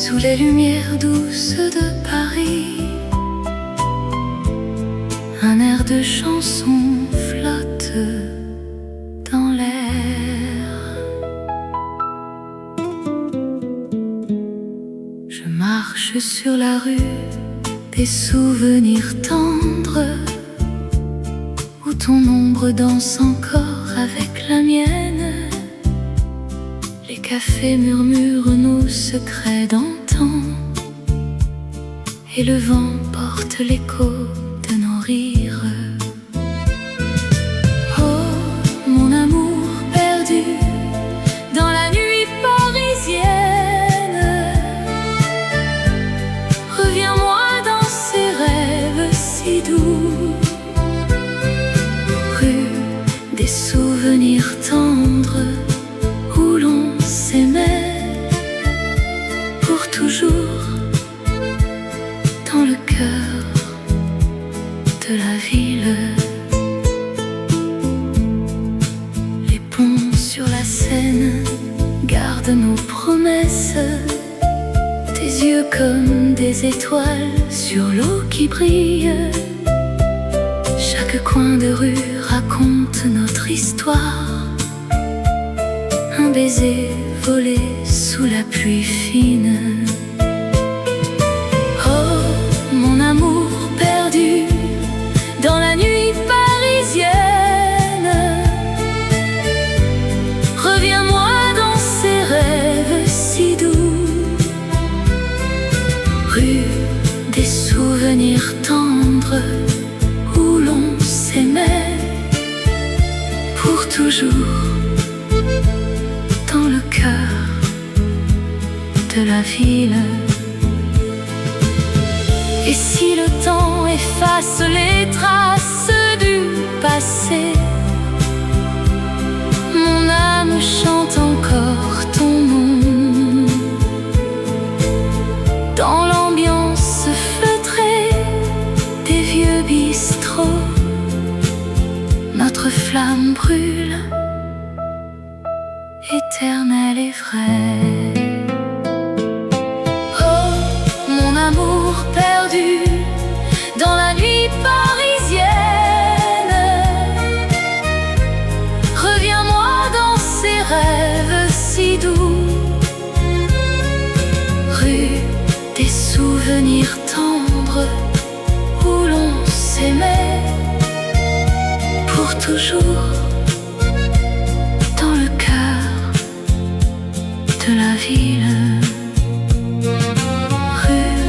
sous les lumières douces de Paris. Un air de chanson flotte dans l'air. Je marche sur la rue des souvenirs tendres, où ton ombre danse encore avec la mienne. Les cafés murmurent nos secrets d'antan, et le vent porte l'écho de nos rires. Oh, mon amour perdu dans la nuit parisienne, reviens-moi dans ces rêves si doux. Rue des souvenirs tendres, où l'on s'aimait pour toujours, dans le cœur de la ville. Les ponts sur la Seine gardent nos promesses, tes yeux comme des étoiles sur l'eau qui brille. Chaque coin de rue raconte notre histoire, un baiser volé sous la pluie fine. Oh, mon amour perdu dans la nuit parisienne, reviens-moi dans ces rêves si doux. Rue des souvenirs tendres, où l'on s'aimait pour toujours, dans le cœur de la ville. Et si le temps efface les traces du passé, mon âme chante encore ton nom. Dans l'ambiance feutrée des vieux bistrots, notre flamme brûle, éternelle et vraie. Oh, mon amour perdu dans la nuit parisienne, reviens-moi dans ces rêves si doux. Rue des souvenirs tendres, où l'on s'aimait pour toujours, dans le cœur de la ville. Rue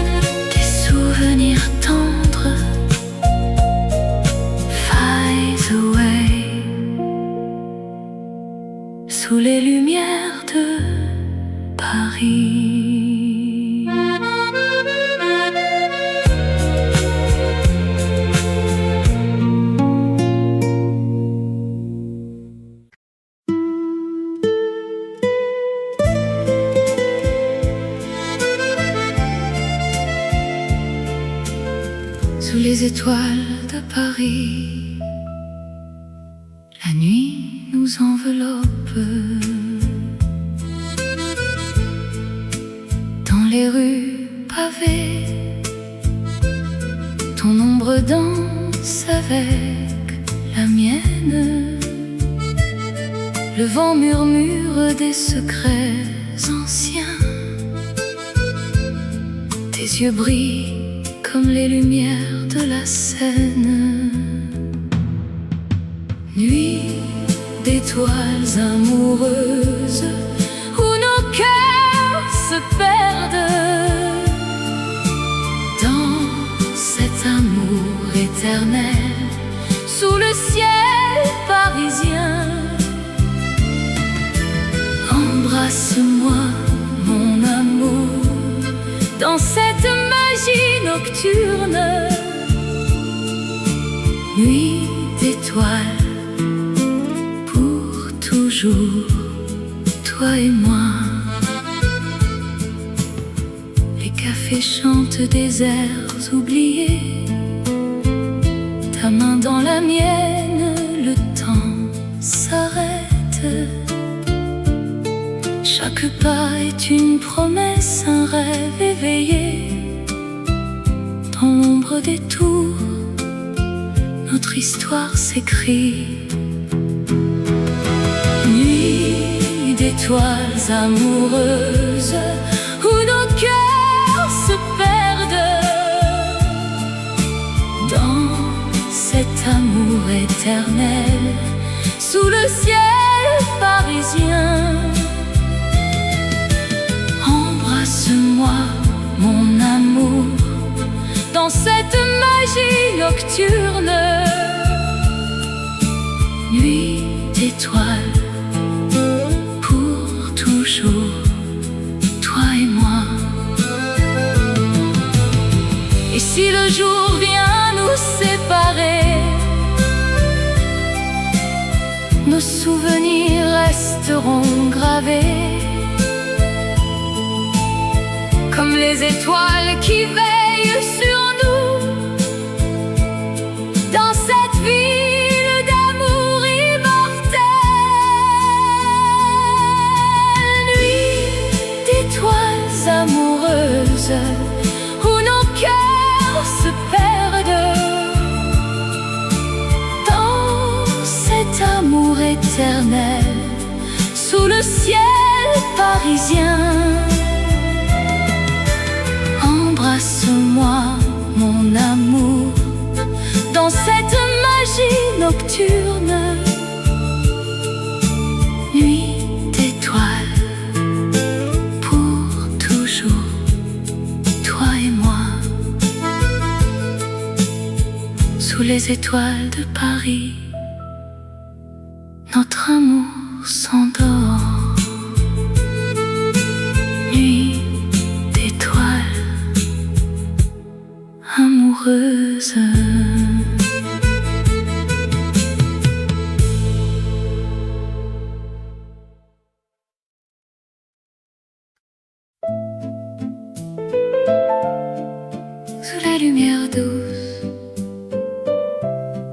des souvenirs tendres, fades away, sous les lumières de Paris. Sous les étoiles de Paris, la nuit nous enveloppe. Dans les rues pavées, ton ombre danse avec la mienne. Le vent murmure des secrets anciens, tes yeux brillent comme les lumières de la Seine. Nuit d'étoiles amoureuses, où nos cœurs se perdent dans cet amour éternel, sous le ciel parisien. Embrasse-moi, mon amour, dans cette magie nocturne. Nuit d'étoiles, pour toujours, toi et moi. Les cafés chantent des airs oubliés, ta main dans la mienne, le temps s'arrête. Chaque pas est une promesse, un rêve éveillé. Dans l'ombre des tours, notre histoire s'écrit. Nuit d'étoiles amoureuses, où nos cœurs se perdent dans cet amour éternel, sous le ciel parisien. Embrasse-moi, mon amour, dans cette magie nocturne. Nuit d'étoiles, pour toujours, toi et moi. Et si le jour vient nous séparer, nos souvenirs resteront gravés comme les étoiles qui veillent sur nous dans cette ville d'amour immortel. Nuit d'étoiles amoureuses, où nos cœurs se perdent dans cet amour éternel, sous le ciel parisien. Embrasse-moi, mon amour, dans cette magie nocturne. Nuit d'étoiles, pour toujours, toi et moi. Sous les étoiles de Paris, notre amour s'endort. Nuit d'étoiles amoureuses. Sous la lumière douce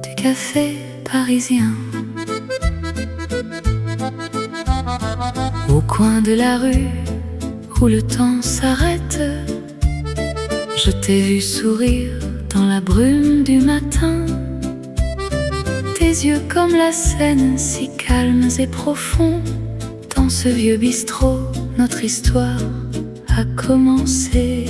du café parisien, au coin de la rue où le temps s'arrête, je t'ai vu sourire dans la brume du matin. Tes yeux comme la Seine, si calmes et profonds. Dans ce vieux bistrot, notre histoire a commencé.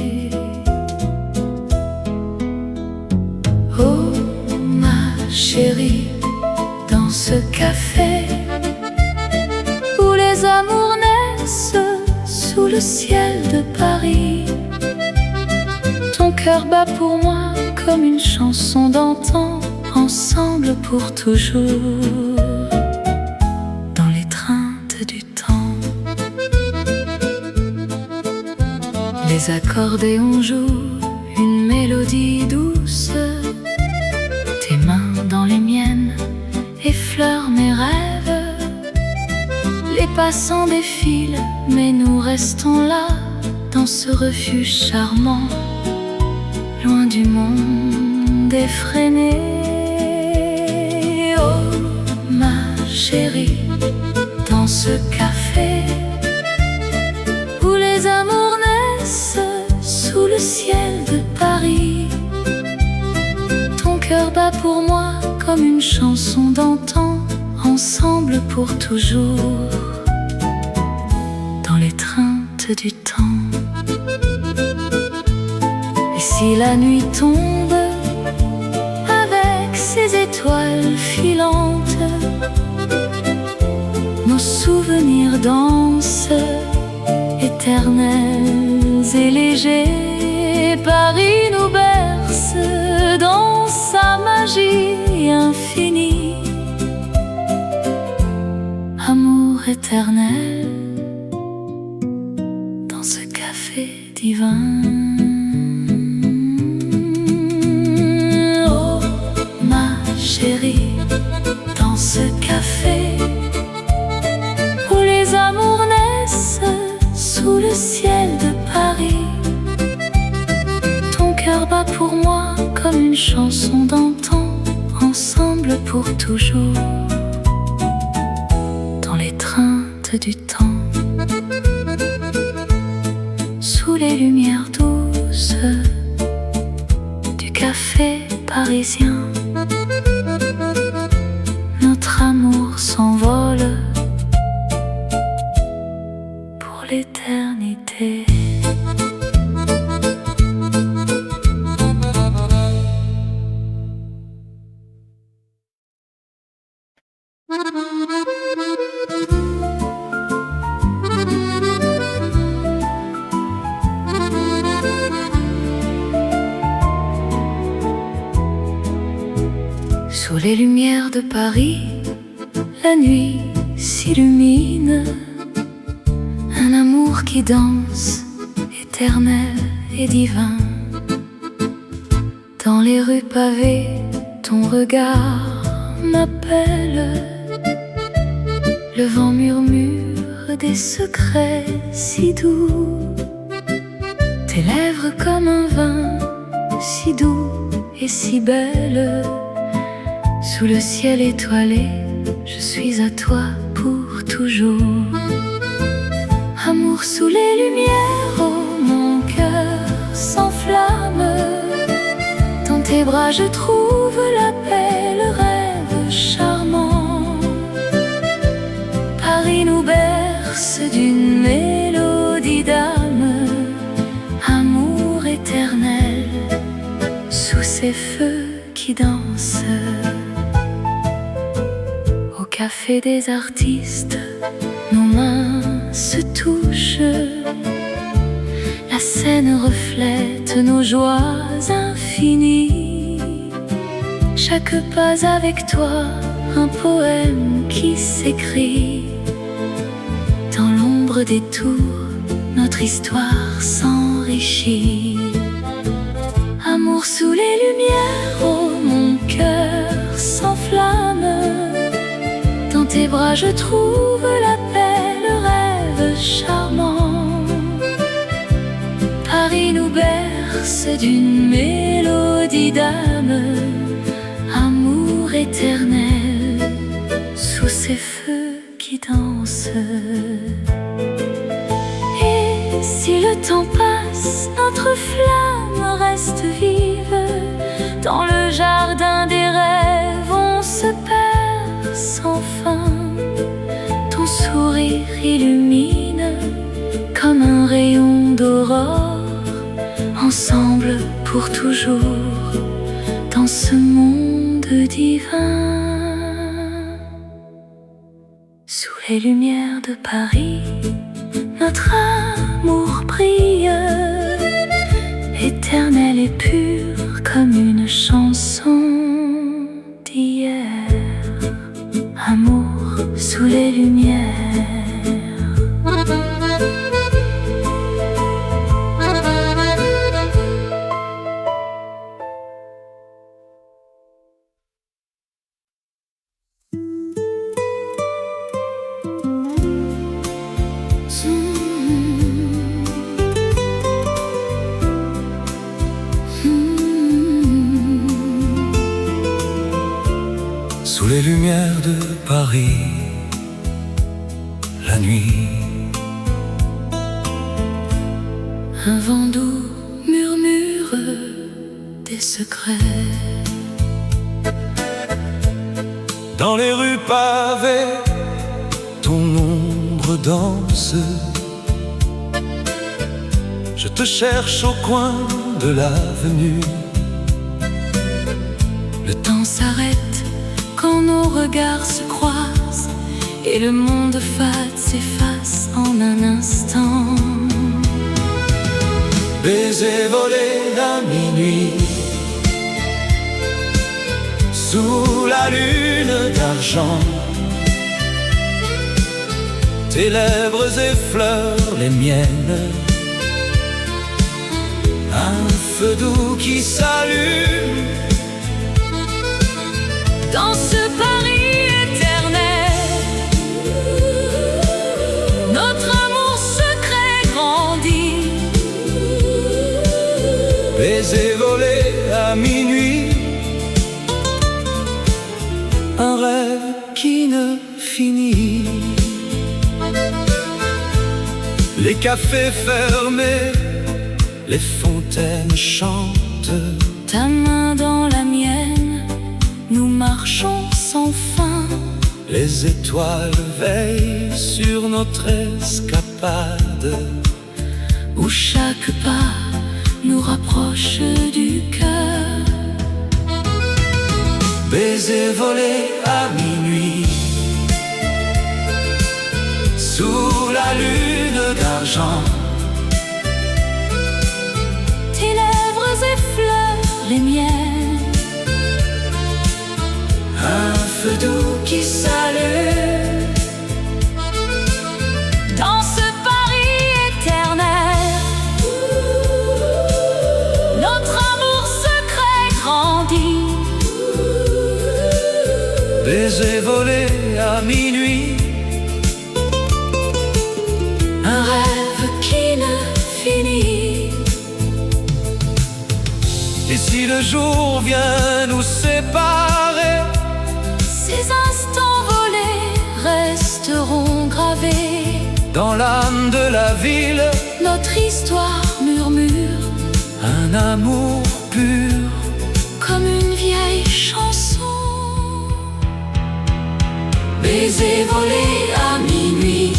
Oh ma chérie, dans ce café où les amours naissent sous le ciel de Paris, ton cœur bat pour moi comme une chanson d'antan, ensemble pour toujours, dans l'étreinte du temps. Les accordéons jouent une mélodie douce, tes mains dans les miennes effleurent mes rêves. Les passants défilent, mais nous restons là, dans ce refuge charmant, loin du monde effréné. Oh ma chérie, dans ce café où les amours naissent sous le ciel de Paris, ton cœur bat pour moi comme une chanson d'antan, ensemble pour toujours, dans l'étreinte du temps. Et si la nuit tombe avec ses étoiles filantes, nos souvenirs dansent, éternels et légers. Paris nous berce dans sa magie infinie. Amour éternel dans ce café divin. Oh ma chérie, dans ce café où les amours naissent sous le ciel de Paris, ton cœur bat pour moi comme une chanson d'antan, ensemble pour toujours, dans l'étreinte du temps. café parisien. Notre amour s'envole pour l'éternité. Sous les lumières de Paris, la nuit s'illumine. Un amour qui danse, éternel et divin. Dans les rues pavées, ton regard m'appelle. Le vent murmure des secrets si doux. Tes lèvres comme un vin, si doux et si belle. Sous le ciel étoilé, je suis à toi pour toujours. Amour sous les lumières, oh mon cœur s'enflamme. Dans tes bras je trouve la paix, le rêve charmant. Paris nous berce d'une mélodie d'âme. Amour éternel, sous ces feux qui dansent. Au café des artistes, nos mains se touchent. La scène reflète nos joies infinies. Chaque pas avec toi, un poème qui s'écrit. Dans l'ombre des tours, notre histoire s'enrichit. Amour sous les lumières, oh mon cœur s'enflamme. Dans tes bras je trouve la paix, le rêve charmant. Paris nous berce d'une mélodie d'âme. Amour éternel, sous ces feux qui dansent. Et si le temps passe, notre flamme reste vive. Dans le jardin des rêves, on se perd sans fin. Ton sourire illumine comme un rayon d'aurore. Ensemble pour toujours, dans ce monde divin. Sous les lumières de Paris, notre amour brille, éternel et pur comme une chanson d'hier. Amour sous les lumières. Sous les lumières de Paris, la nuit, un vent doux murmure des secrets. dans les rues pavées, ton ombre danse. Je te cherche au coin de l'avenue. Le temps s'arrête quand nos regards se croisent et le monde fade s'efface en un instant. Baiser volé à minuit, sous la lune d'argent. Tes lèvres effleurent les miennes, un feu doux qui s'allume dans ce Paris éternel. Notre amour secret grandit. Baiser volé à minuit, un rêve qui ne finit. Les cafés fermés, les fontaines chantent Ta main dans la mienne, nous marchons sans fin. Les étoiles veillent sur notre escapade, où chaque pas nous rapproche du cœur. Baiser volé à minuit, sous la lune d'argent. Tes lèvres effleurent les miennes, un feu doux qui s'allume dans ce Paris éternel. Notre amour secret grandit. Baiser volé à minuit, Un rêve qui ne finit. et si le jour vient nous séparer, Ces instants volés resteront gravés. dans l'âme de la ville, Notre histoire murmure un amour pur. comme une vieille chanson. Baiser volé à minuit,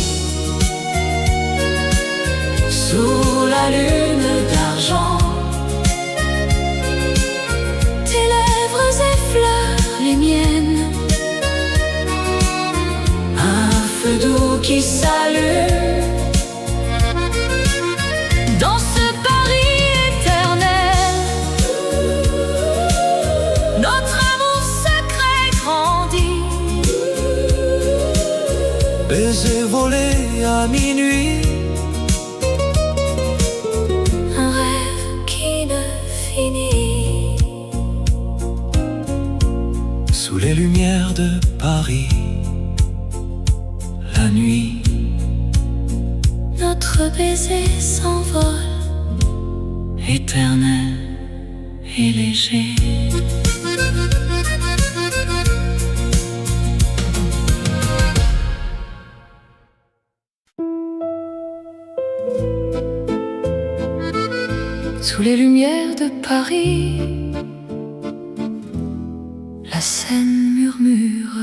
sous la lune d'argent. Tes lèvres effleurent les miennes, Un feu doux qui s'allume dans ce Paris éternel. Notre amour secret grandit. Baiser volé à minuit, Un rêve qui ne finit. sous les lumières de Paris, la nuit. Notre baiser s'envole, Éternel et léger. Sous les lumières de Paris, la Seine murmure.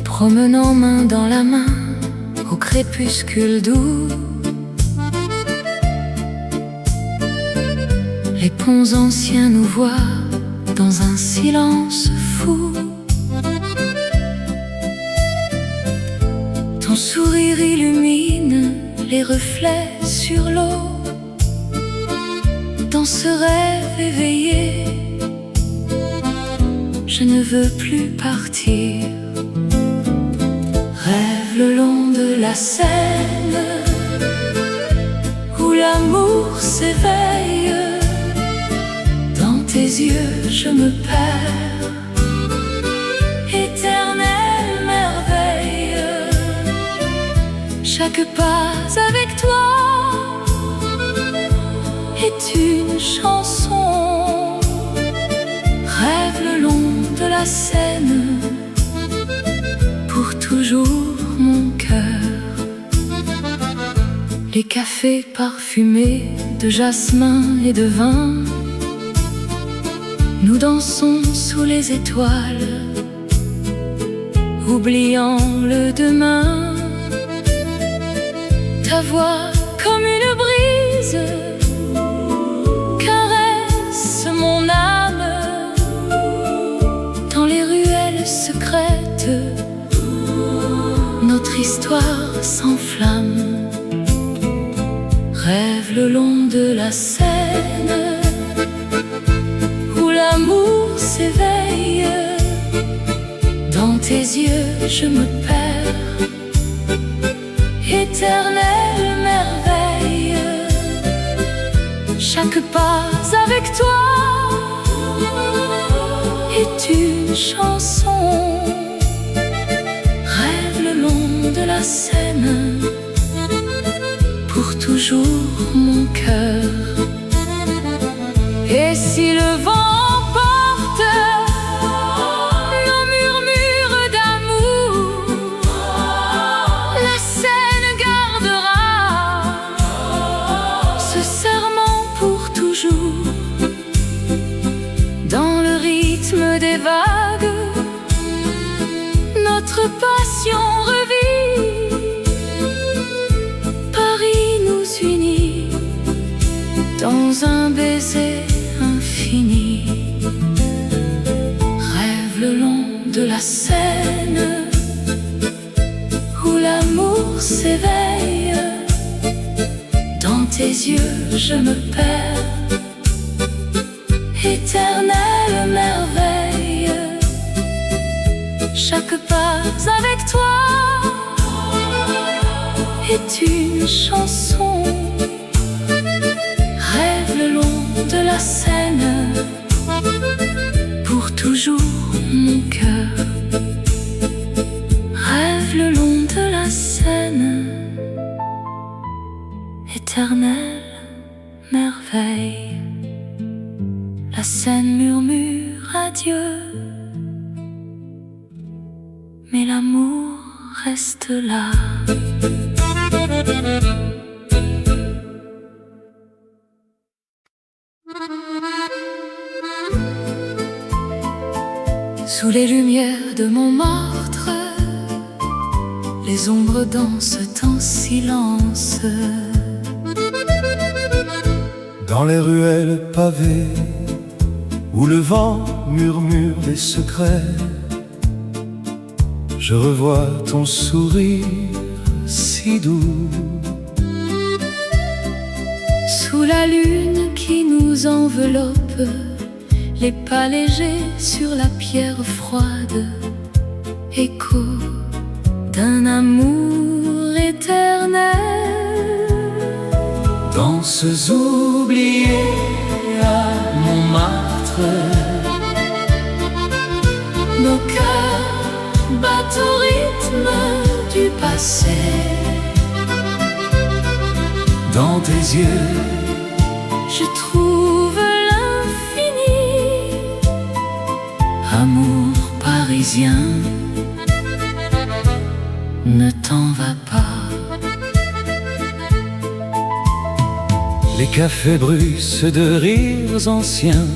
Promenant main dans la main au crépuscule doux, les ponts anciens nous voient dans un silence fou. Ton sourire illumine les reflets sur l'eau. Dans ce rêve éveillé, je ne veux plus partir. Rêve le long de la Seine, où l'amour s'éveille. Dans tes yeux je me perds, éternelle merveille. Chaque pas avec toi est une chanson. Rêve le long de la Seine, pour toujours mon cœur. Les cafés parfumés de jasmin et de vin, nous dansons sous les étoiles, oubliant le demain. Ta voix comme une brise caresse mon âme. Dans les ruelles secrètes, notre histoire s'enflamme. Rêve le long de la Seine, où l'amour s'éveille. Dans tes yeux je me perds, éternelle merveille. Chaque pas avec toi est une chanson. Rêve le long de la Seine, pour toujours mon cœur. Et si le vent emporte nos murmures d'amour, la Seine gardera rythme des vagues, notre passion revit. Paris nous unit dans un baiser infini. Rêve le long de la Seine où l'amour s'éveille. Dans tes yeux je me perds, éternelle merveille. Chaque pas avec toi est une chanson. Rêve le long de la Seine, pour toujours mon cœur. Rêve le long de la Seine, éternelle merveille. La Seine murmure adieu, mais l'amour reste là. Sous les lumières de Montmartre, les ombres dansent en silence. Dans les ruelles pavées où le vent murmure des secrets, je revois ton sourire si doux. Sous la lune qui nous enveloppe, les pas légers sur la pierre froide, écho d'un amour éternel. Danses oubliées à Montmartre, nos cœurs battent au rythme du passé. dans tes yeux, je trouve l'infini. Amour parisien, ne t'en va pas. les cafés bruissent de rires anciens,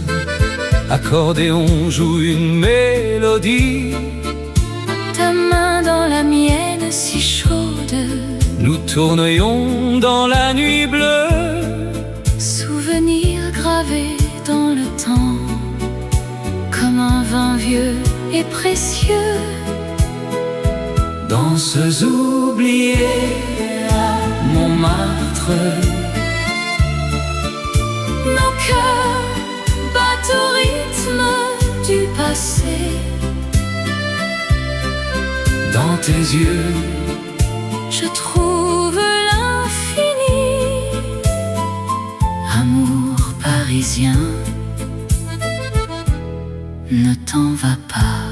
accordéon joue une mélodie. Ta main dans la mienne si chaude, Nous tournions dans la nuit bleue. souvenir gravé dans le temps, comme un vin vieux et précieux. Danses oubliées à Montmartre, Nos cœurs battent au rythme du passé. dans tes yeux, Je trouve l'infini. Amour parisien, ne t'en va pas.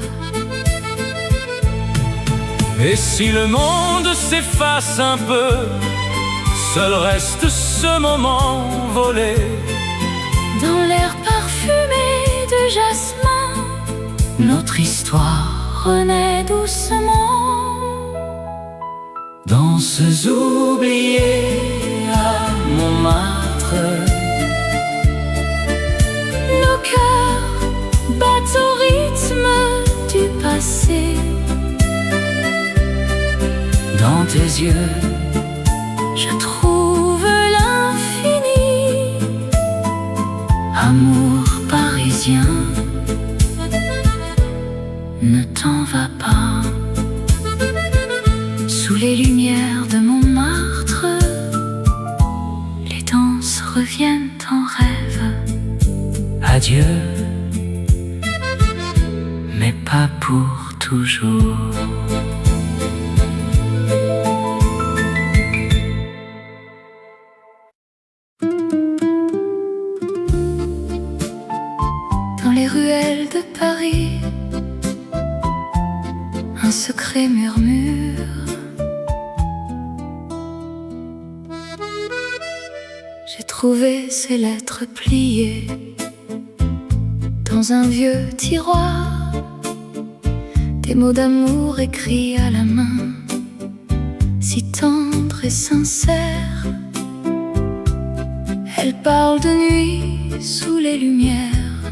et si le monde s'efface un peu, seul reste ce moment volé. Dans l'air parfumé de jasmin, notre histoire renaît doucement. Danses oubliées à Montmartre, Nos cœurs battent au rythme du passé. dans tes yeux, Je trouve l'infini. Amour parisien, ne t'en va pas. Sous les lumières de Montmartre, les danses reviennent en rêve. adieu, Mais pas pour toujours. Dans les ruelles de Paris, un secret murmure. J'ai trouvé ces lettres pliées dans un vieux tiroir, des mots d'amour écrits à la main, si tendres et sincères. Elles parlent de nuit sous les lumières,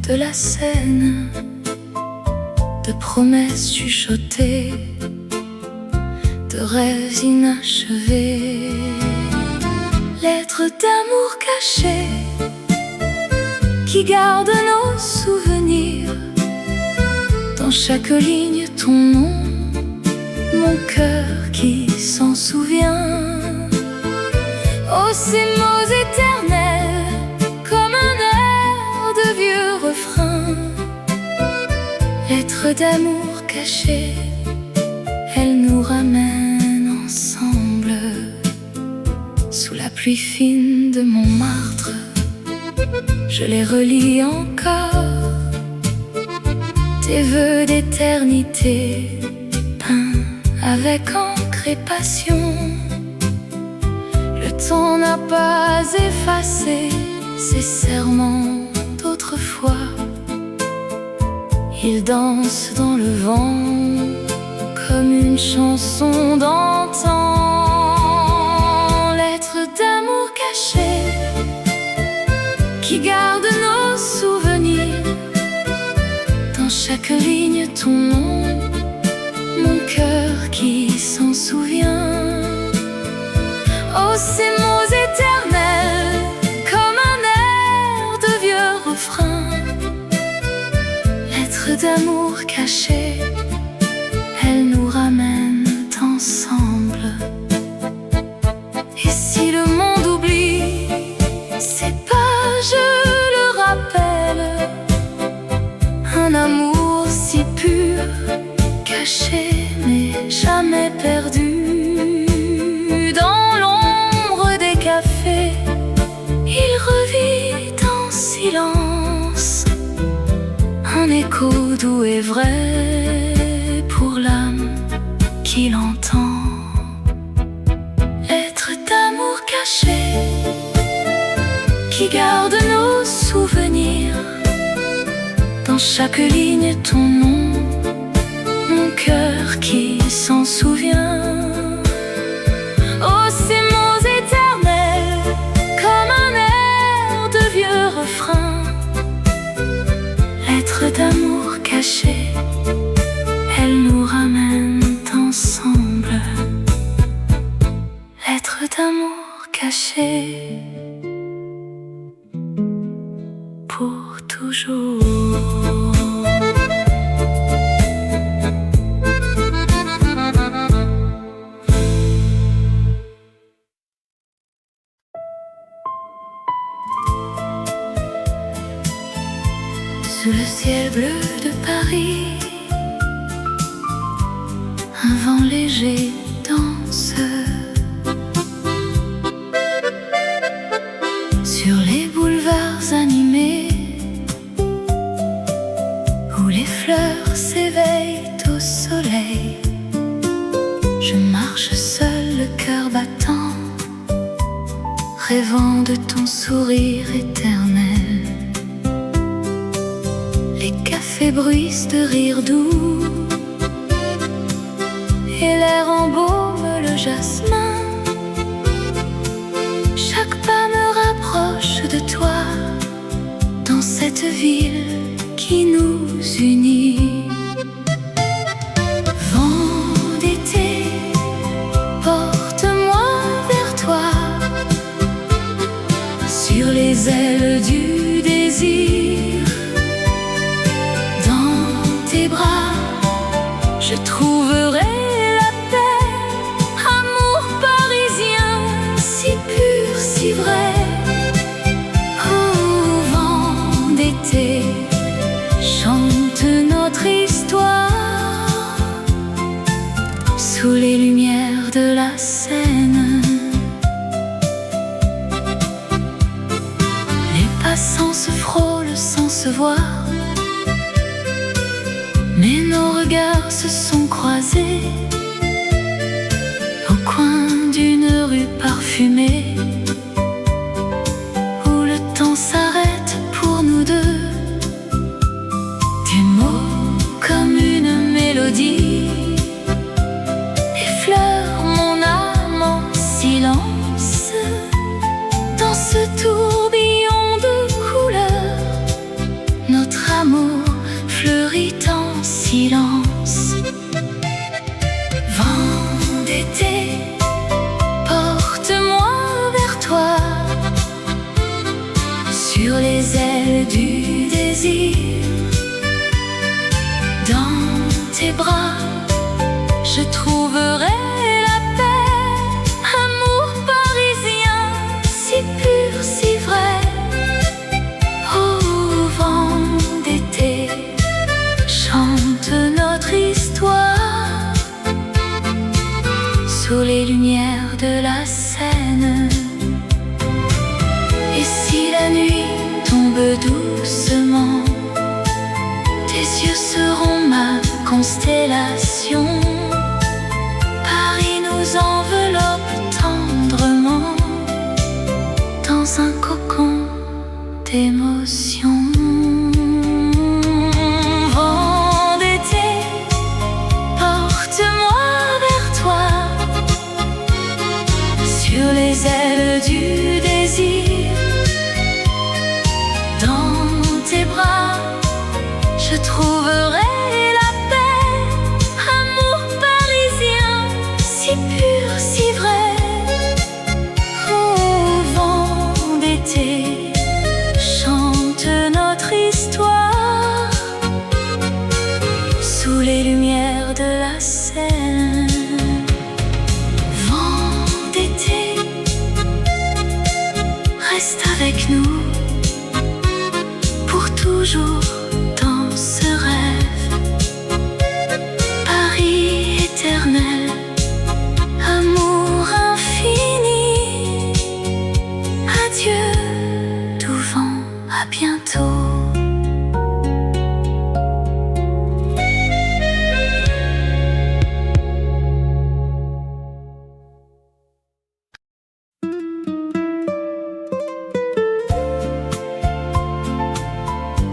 de la Seine, de promesses chuchotées, de rêves inachevés, lettres d'amour cachées qui gardent nos souvenirs. Dans chaque ligne ton nom, mon cœur qui s'en souvient. Oh, ces mots éternels, comme un air de vieux refrain. Lettres d'amour cachées, elles nous ramènent ensemble. Sous la pluie fine de Montmartre, je les relis encore. Tes vœux d'éternité, peints avec encre et passion. Le temps n'a pas effacé ces serments d'autrefois. Ils dansent dans le vent comme une chanson d'antan. Lettres d'amour cachées qui gardent nos souvenirs. Dans chaque ligne ton nom, mon cœur qui s'en souvient. Oh, ces mots éternels, comme un air de vieux refrain. Lettres d'amour cachées, elles nous ramènent ensemble. Et si le monde oublie ces pages, le rappelle, un amour si pur, caché mais jamais perdu. Dans l'ombre des cafés, il revit en silence, un écho doux et vrai pour l'âme qui l'entend. Lettres d'amour cachées qui gardent nos souvenirs. Dans chaque ligne ton nom, mon cœur qui s'en souvient. Oh, ces mots éternels, comme un air de vieux refrain. Lettres d'amour cachées, elles nous ramènent ensemble. Lettres d'amour cachées, pour toujours. Sous le ciel bleu de Paris, un vent léger danse. Sur les boulevards animés, où les fleurs s'éveillent au soleil, je marche seul, le cœur battant, rêvant de ton sourire éternel. Les cafés bruissent de rire doux et l'air embaume le jasmin. Chaque pas me rapproche de toi, dans cette ville qui nous unit. Vent d'été, porte-moi vers toi, sur les ailes du désir. Dans tes bras, je trouverai la paix, amour parisien, si pur, si vrai. Oh, vent d'été, chante notre histoire, sous les lumières de la Seine. Les passants se frôlent sans se voir, mais nos regards se sont croisés au coin d'une rue parfumée, où le temps s'arrête pour nous deux. Tes mots comme une mélodie effleurent mon âme en silence. Dans ce tourbillon de couleurs, notre amour fleurit en silence. Vent d'été, porte-moi vers toi, sur les ailes du désir. Dans tes bras, je trouverai la paix. Amour parisien, si pur, si vrai. Au vent d'été, chante notre histoire, sous les lumières de la Seine. Et si la nuit tombe doucement, tes yeux seront ma constellation. Paris nous enveloppe tendrement dans un cocon d'émotion. Vent d'été, porte-moi vers toi, sur les ailes du désir. Dans tes bras, je trouverai la paix. Amour parisien, si pur, si vrai. Au vent d'été, chante notre histoire, sous les lumières de la Seine. Vent d'été, reste avec nous pour toujours dans ce rêve. Paris éternel, amour infini. Adieu, doux vent, à bientôt.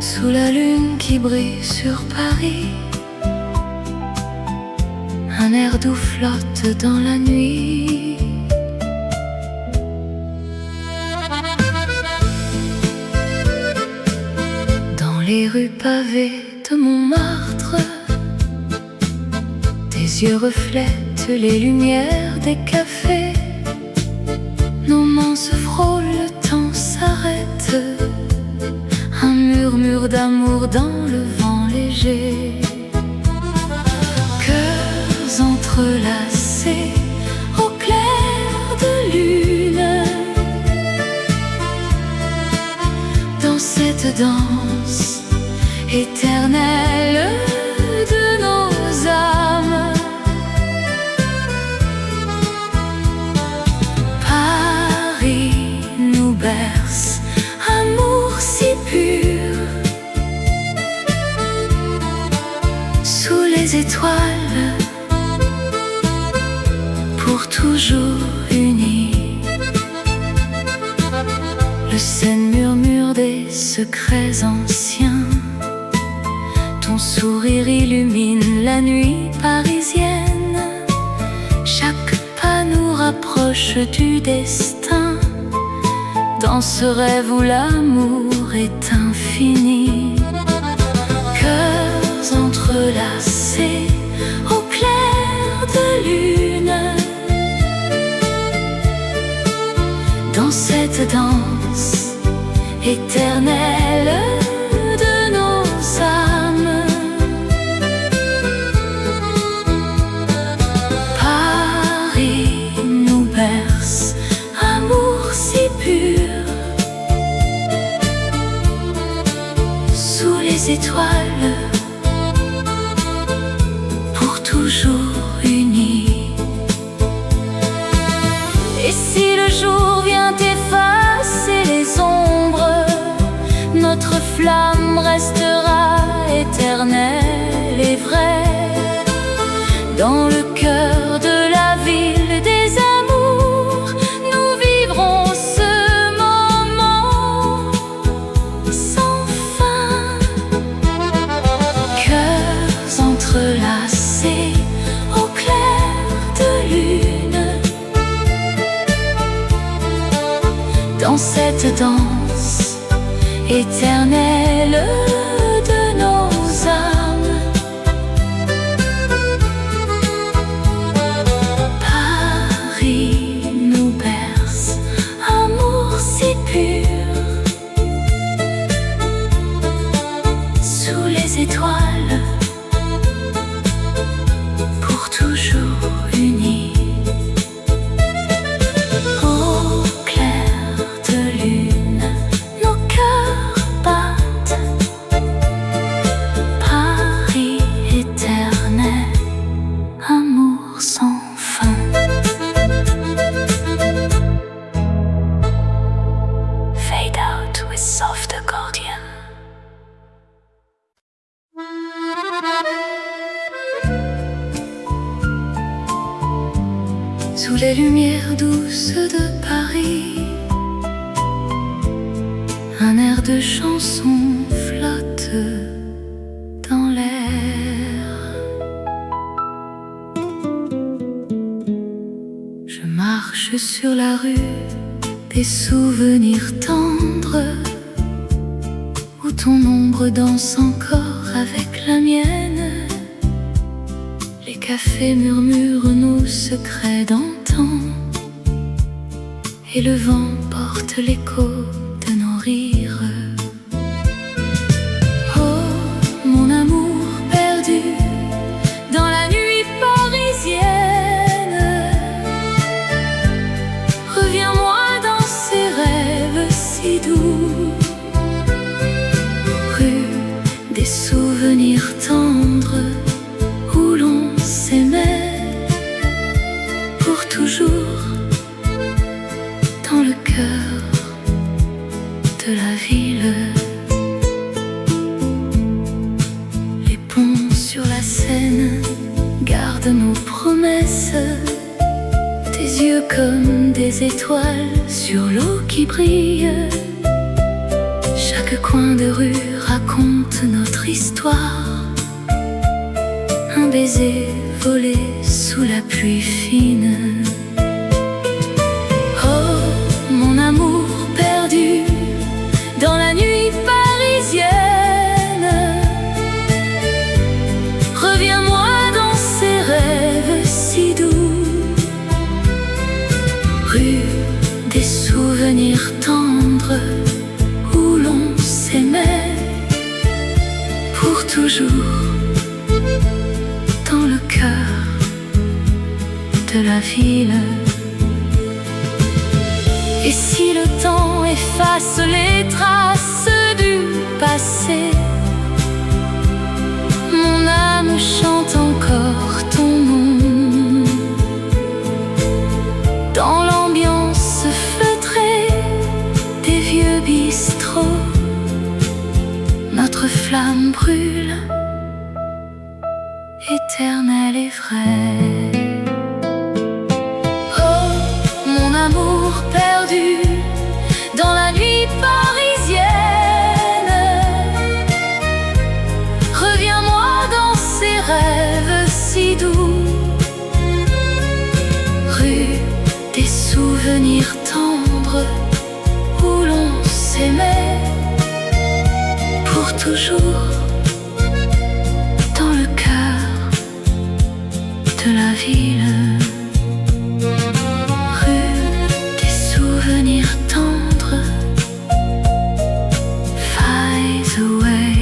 Sous la lune qui brille sur Paris, un air doux flotte dans la nuit. Dans les rues pavées de Montmartre, tes yeux reflètent les lumières des cafés. Nos mains se frôlent, le temps s'arrête. Un murmure d'amour dans le vent léger. Cœurs entrelacés au clair de lune, dans cette danse éternelle de nos âmes. Paris nous berce, amour si pur, sous les étoiles, pour toujours unis. Le Seine murmure des secrets anciens, ton sourire illumine la nuit parisienne. Chaque pas nous rapproche du destin, dans ce rêve où l'amour est infini. Cœurs entrelacés au clair de lune, dans cette danse éternelle de nos âmes. Paris nous berce, amour si pur, sous les étoiles, pour toujours unis. Et si le jour vient effacer les ombres, notre flamme restera éternelle et vraie. Dans le cœur de la ville des amours, nous vivrons ce moment sans fin. Cœurs entrelacés au clair de lune, dans cette danse éternelle de des étoiles, pour toujours unis. Au clair de lune, nos cœurs battent. Paris éternel, amour sans fin. Fade out with soft accordion. Sous les lumières douces de Paris, un air de chanson flotte dans l'air. Je marche sur la rue des souvenirs tendres, où ton ombre danse encore avec la mienne. Les cafés murmurent nos secrets d'antan, et le vent porte l'écho de nos rires. Oh, mon amour perdu dans la nuit parisienne, reviens-moi dans ces rêves si doux. Rue des souvenirs tendres, où l'on s'aimait pour toujours, dans le cœur de la ville. Les ponts sur la Seine gardent nos promesses, tes yeux comme des étoiles sur l'eau qui brille. Chaque coin de rue raconte notre histoire, un baiser volé sous la pluie fine. Oh, mon amour perdu dans la nuit parisienne, reviens-moi dans ces rêves si doux. Rue des souvenirs tendres, où l'on s'aimait pour toujours, dans le cœur de la ville. Et si le temps efface les traces du passé, mon âme chante encore ton nom. Dans l'ambiance feutrée des vieux bistrots, notre flamme brûle, éternelle et vraie. Oh, mon amour perdu dans la nuit parisienne, reviens-moi dans ces rêves si doux. Rue des souvenirs tendres, où l'on s'aimait pour toujours, dans le cœur de la ville. Rue des souvenirs tendres, fades away,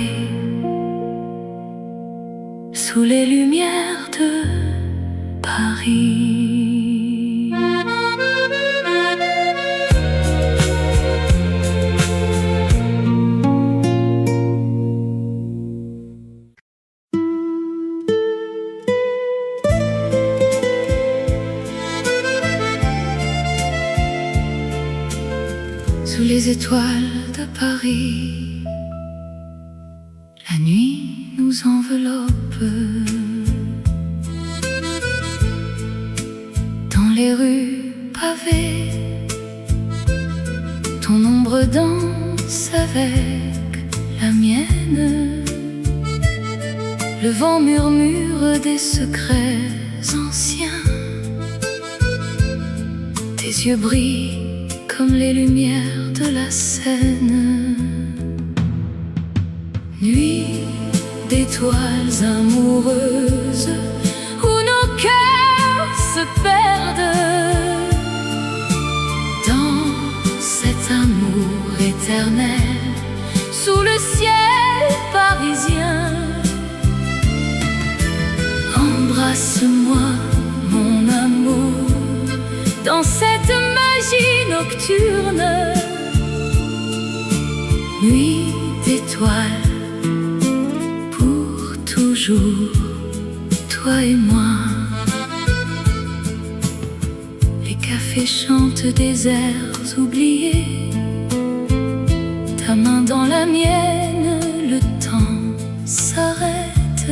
sous les lumières de Paris. Sous les étoiles de Paris, la nuit nous enveloppe. Dans les rues pavées, ton ombre danse avec la mienne. Le vent murmure des secrets anciens, tes yeux brillent comme les lumières de la Seine. Nuit d'étoiles amoureuses, où nos cœurs se perdent dans cet amour éternel, sous le ciel parisien. Embrasse-moi, mon amour, dans cette magie nocturne. Nuit d'étoiles, pour toujours, toi et moi. Les cafés chantent des airs oubliés, ta main dans la mienne, le temps s'arrête.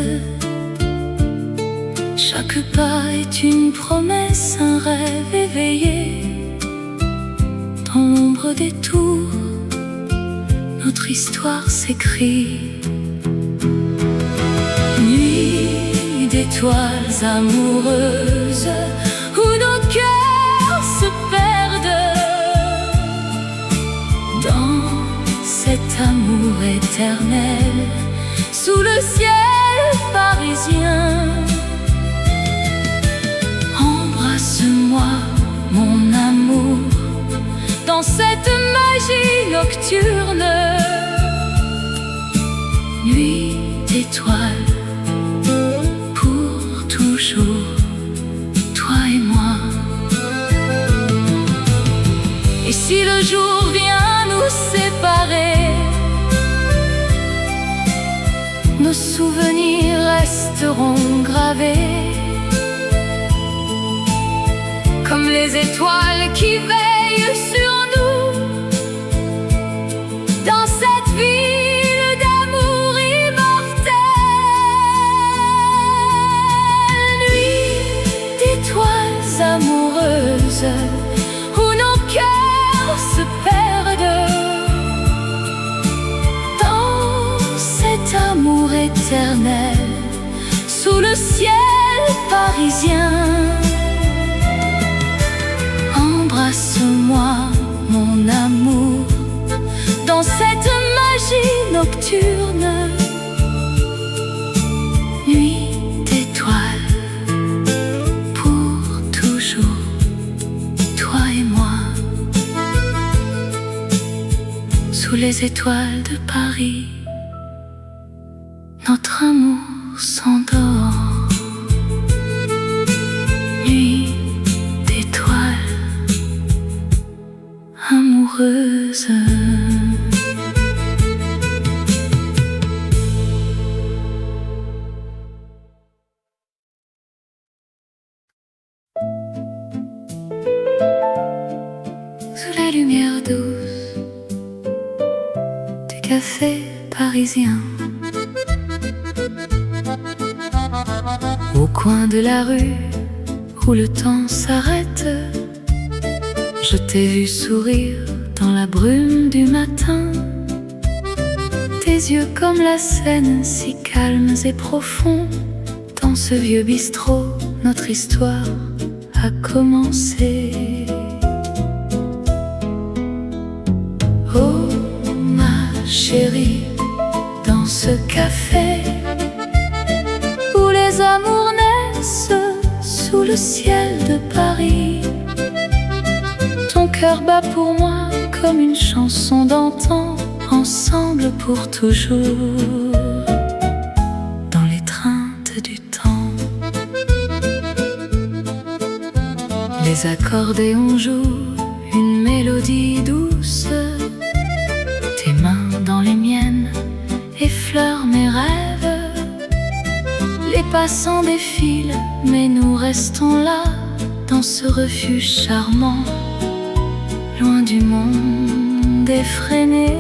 Chaque pas est une promesse, un rêve éveillé. Dans l'ombre des tours, notre histoire s'écrit. Nuit d'étoiles amoureuses, où nos cœurs se perdent dans cet amour éternel, sous le ciel parisien. Embrasse-moi, mon amour, dans cette magie nocturne. Nuit d'étoiles, pour toujours, toi et moi. Et si le jour vient nous séparer, nos souvenirs resteront gravés comme les étoiles qui veillent sur nous, dans cette ville d'amour immortel. Nuit d'étoiles amoureuses, où nos cœurs se perdent dans cet amour éternel, sous le ciel parisien. Embrasse-moi, mon amour, dans cette magie nocturne. Nuit d'étoiles, pour toujours, toi et moi. Sous les étoiles de Paris, notre amour s'endort. Nuit d'étoiles amoureuse. Sous la lumière douce du café parisien, au coin de la rue où le temps s'arrête, je t'ai vu sourire dans la brume du matin. Tes yeux comme la Seine, si calmes et profonds. Dans ce vieux bistrot, notre histoire a commencé. Oh ma chérie, dans ce café où les amours naissent sous le ciel de Paris, ton cœur bat pour moi comme une chanson d'antan, ensemble pour toujours, dans l'étreinte du temps. Les accordéons jouent une mélodie douce, tes mains dans les miennes effleurent mes rêves. Les passants défilent, mais nous restons là, dans ce refuge charmant, loin du monde effréné.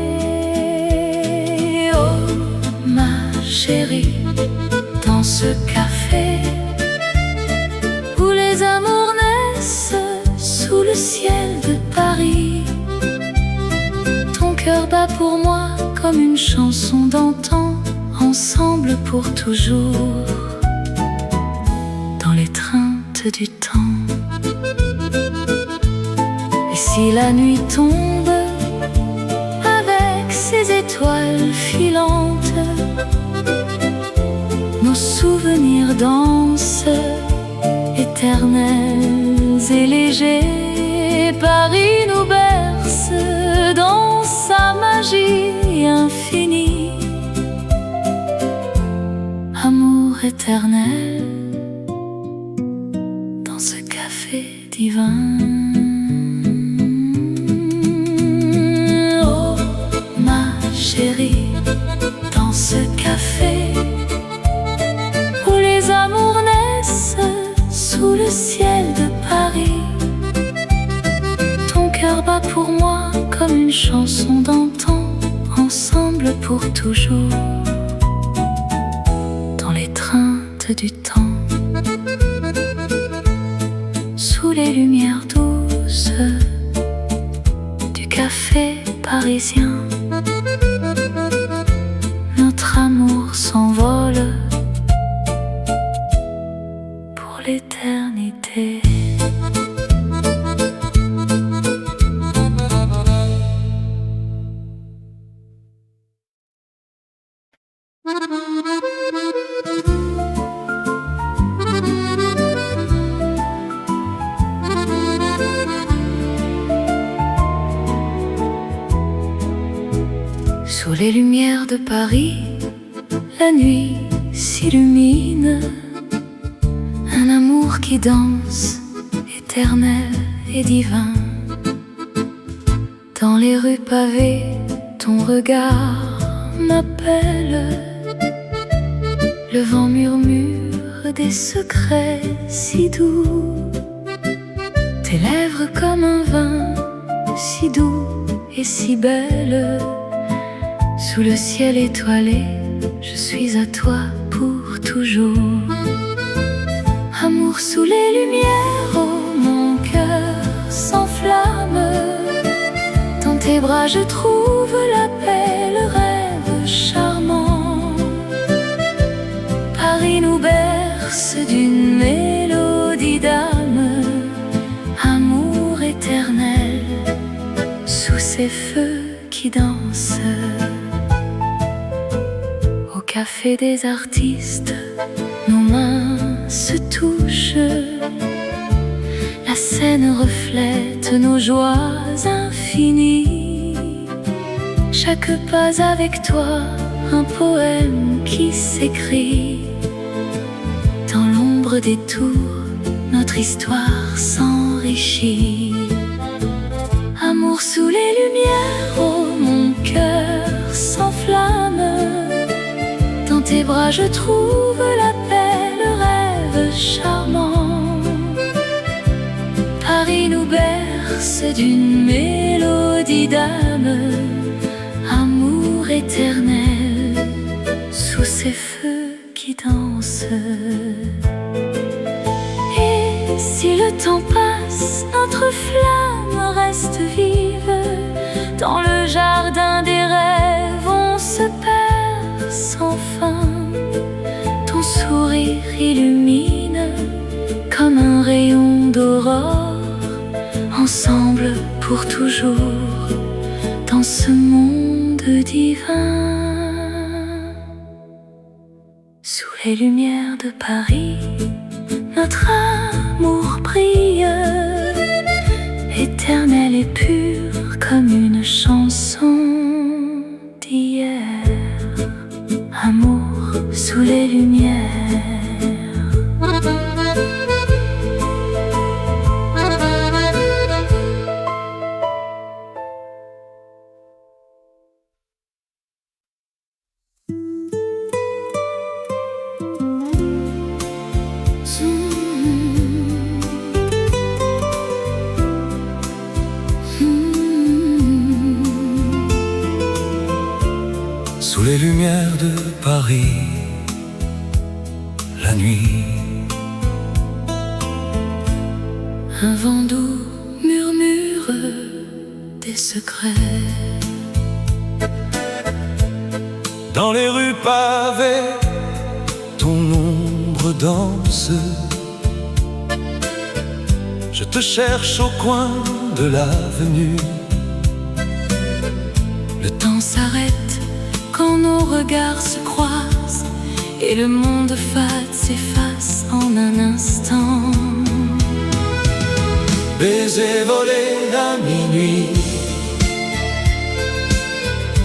Oh ma chérie, dans ce café où les amours naissent sous le ciel de Paris, ton cœur bat pour moi comme une chanson d'antan, ensemble pour toujours, dans l'étreinte du temps. Et si la nuit tombe avec ses étoiles filantes, nos souvenirs dansent, éternels et légers. Paris nous berce dans sa magie infinie. amour éternel dans ce café divin. Oh ma chérie, dans ce café où les amours naissent sous le ciel de Paris, ton cœur bat pour moi comme une chanson d'antan, ensemble pour toujours dans l'étreinte du temps, sous les lumières douces du café parisien. Notre amour s'envole pour l'éternité. Sous les lumières de Paris, la nuit s'illumine. Un amour qui danse, éternel et divin. Dans les rues pavées, ton regard m'appelle. Le vent murmure des secrets si doux. Tes lèvres comme un vin, si doux et si belle. Sous le ciel étoilé, je suis à toi pour toujours. Amour sous les lumières, oh mon cœur s'enflamme. Dans tes bras je trouve la paix, le rêve charmant. Paris nous berce d'une mélodie d'âme. Amour éternel, sous ces feux qui dansent. Au café des artistes, nos mains se touchent. La scène reflète nos joies infinies. Chaque pas avec toi, un poème qui s'écrit. Dans l'ombre des tours, notre histoire s'enrichit. Amour sous les lumières, oh mon cœur s'enflamme. Dans tes bras je trouve la paix, le rêve charmant. Paris nous berce d'une mélodie d'âme. Amour éternel, sous ces feux qui dansent. Et si le temps passe, notre flamme reste vive. Dans le jardin des rêves, on se perd sans fin. Ton sourire illumine comme un rayon d'aurore. Ensemble pour toujours dans ce monde divin. Sous les lumières de Paris, notre amour brille, éternel et pur comme une chanson d'hier. Amour sous les lumières. Sous les lumières de Paris, la nuit, un vent doux murmure des secrets. dans les rues pavées, ton ombre danse. Je te cherche au coin de l'avenue. Le temps s'arrête quand nos regards se croisent et le monde fade s'efface en un instant. Baiser volé à minuit,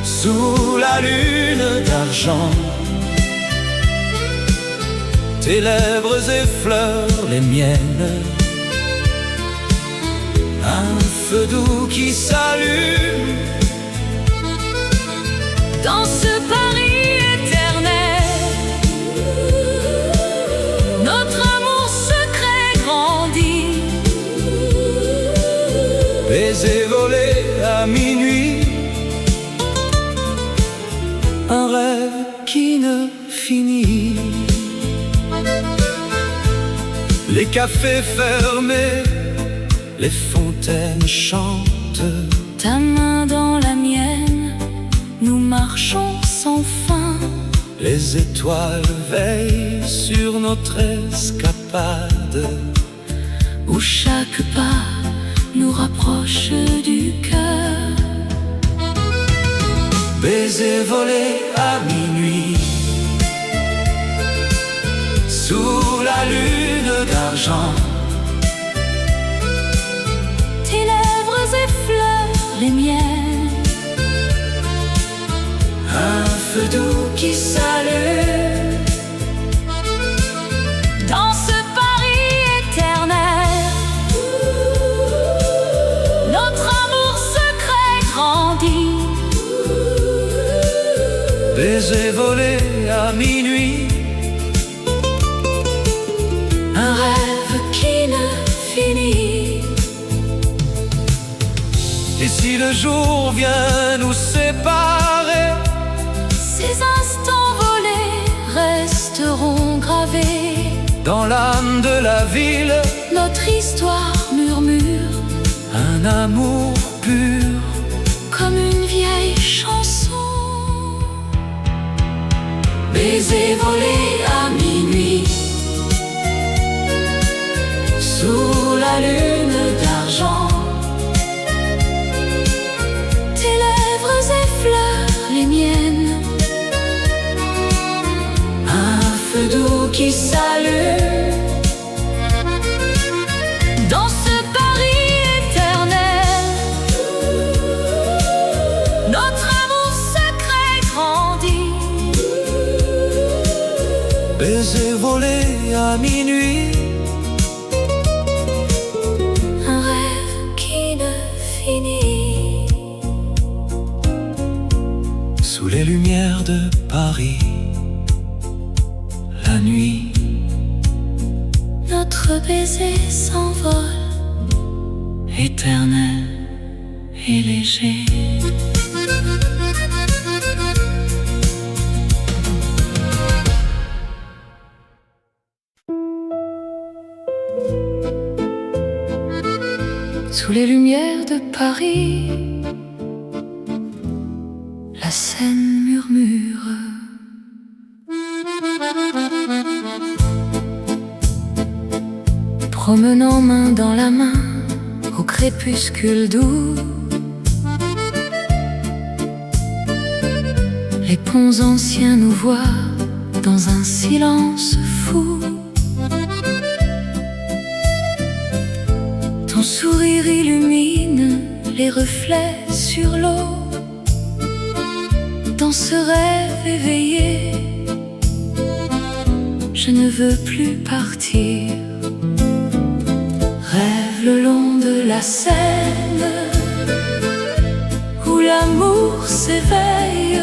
sous la lune d'argent. tes lèvres effleurent les miennes. Un feu doux qui s'allume dans ce Paris éternel. Notre amour secret grandit. Baiser volé à minuit, un rêve qui ne finit. Les cafés fermés, les fontaines chantent. Ta main dans la mienne, nous marchons sans fin. Les étoiles veillent sur notre escapade, où chaque pas nous rapproche du cœur. Baiser volé à minuit, sous la lune d'argent. Tes lèvres effleurent les miennes. Un feu doux qui s'allume dans ce Paris éternel. Notre amour secret grandit. Baiser volé à minuit, un rêve qui ne finit. Et si le jour vient nous séparer, ces instants volés resteront gravés dans l'âme de la ville. Notre histoire murmure, un amour pur, comme une vieille chanson. Baiser volé à minuit, sous la lune d'argent. Tes lèvres effleurent les miennes. Un feu doux qui s'allume dans ce Paris éternel. Notre amour secret grandit. Baiser volé à minuit, un rêve qui ne finit. Sous les lumières de Paris, la nuit, notre baiser s'envole, éternel et léger. Sous les lumières de Paris, la Seine murmure. Promenant main dans la main au crépuscule doux, les ponts anciens nous voient dans un silence fou. Ton sourire illumine les reflets sur l'eau. Dans ce rêve éveillé, je ne veux plus partir. Rêve le long de la Seine, où l'amour s'éveille.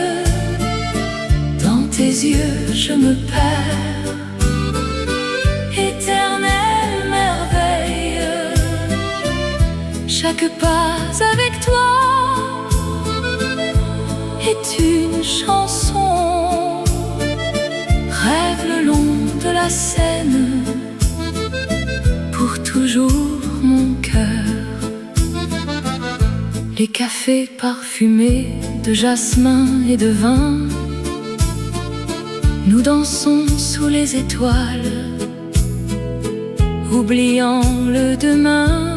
Dans tes yeux je me perds, éternelle merveille. Chaque pas avec toi est une chanson. Rêve le long de la Seine, pour toujours mon cœur. Les cafés parfumés de jasmin et de vin, nous dansons sous les étoiles, oubliant le demain.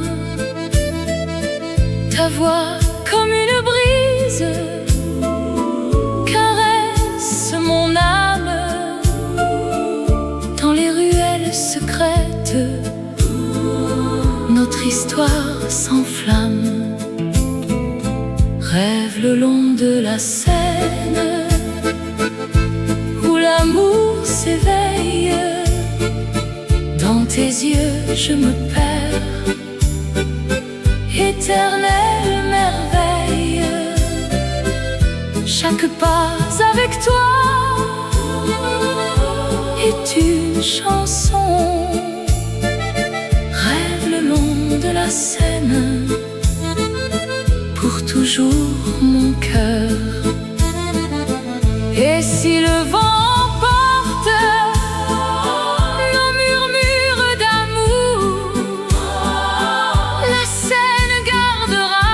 Ta voix comme une brise caresse mon âme. Dans les ruelles secrètes, notre histoire s'enflamme. Rêve le long de la Seine, où l'amour s'éveille. yeux je me perds. Éternelle merveille, chaque pas avec toi est une chanson. Rêve le long de la Seine, pour toujours mon cœur. Et si le vent emporte nos murmures d'amour, la Seine gardera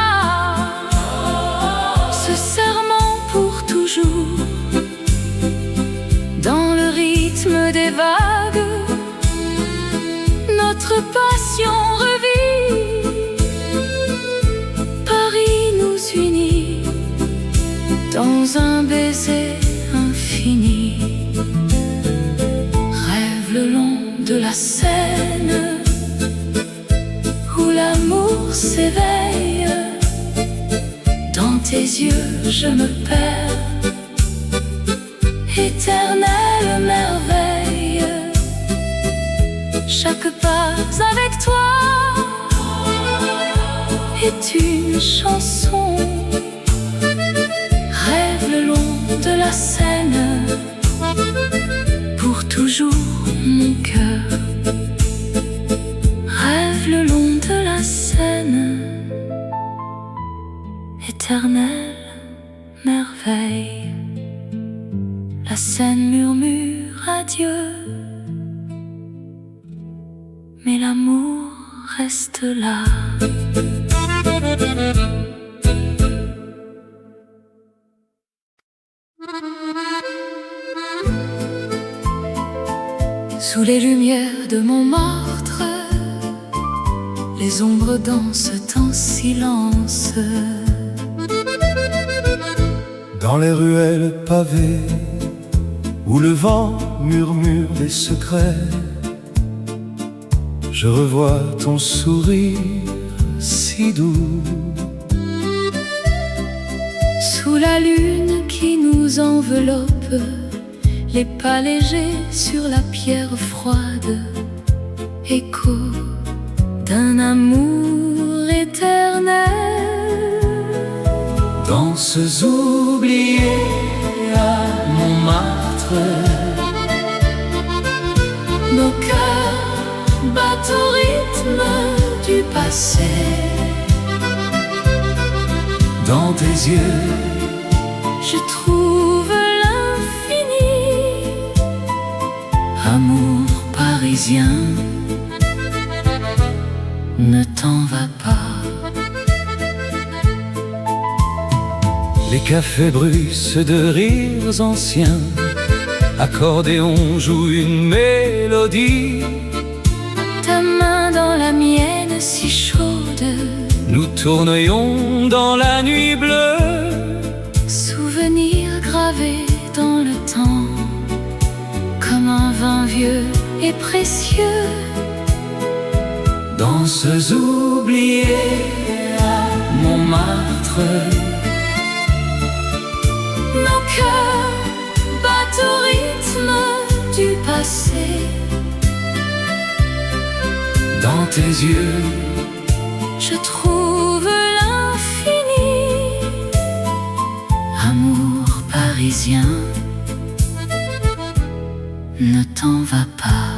ce serment pour toujours. Dans le rythme des vagues, notre passion revit. Paris nous unit dans un baiser infini. Rêve le long de la Seine, où l'amour s'éveille. Dans tes yeux je me perds. Éternelle merveille, chaque pas avec toi est une chanson. Rêve le long de la Seine, pour toujours mon cœur. Rêve le long de la Seine, éternelle merveille. La Seine murmure adieu, mais l'amour reste là. Sous les lumières de Montmartre, les ombres dansent en silence. Dans les ruelles pavées, où le vent murmure des secrets, je revois ton sourire si doux. Sous la lune qui nous enveloppe, les pas légers sur la pierre froide, écho d'un amour éternel. Danses oubliées à Montmartre, nos cœurs battent au rythme du passé. Dans tes yeux je trouve l'infini. Amour parisien, ne t'en va pas. les cafés bruissent de rires anciens, accordéon joue une mélodie. Ta main dans la mienne si chaude, nous tournions dans la nuit bleue. souvenir gravé dans le temps, comme un vin vieux et précieux. Danses oubliées à Montmartre, nos cœurs battent au rythme du passé. dans tes yeux Je trouve l'infini. Amour parisien, ne t'en va pas.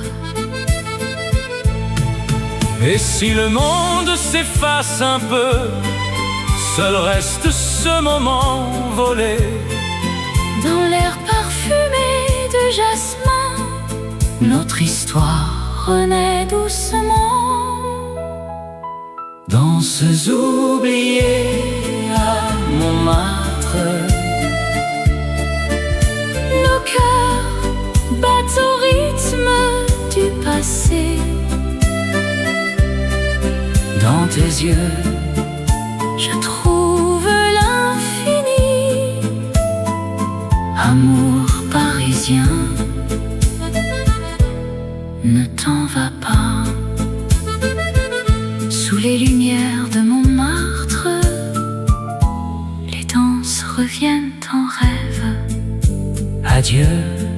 Et si le monde s'efface un peu, seul reste ce moment volé. Dans l'air parfumé de jasmin, notre histoire renaît doucement. Danses oubliées à Montmartre, Nos cœurs battent au rythme du passé. dans tes yeux Je trouve l'infini. Amour parisien, ne t'en va pas. Sous les lumières de Montmartre, les danses reviennent en rêve. adieu.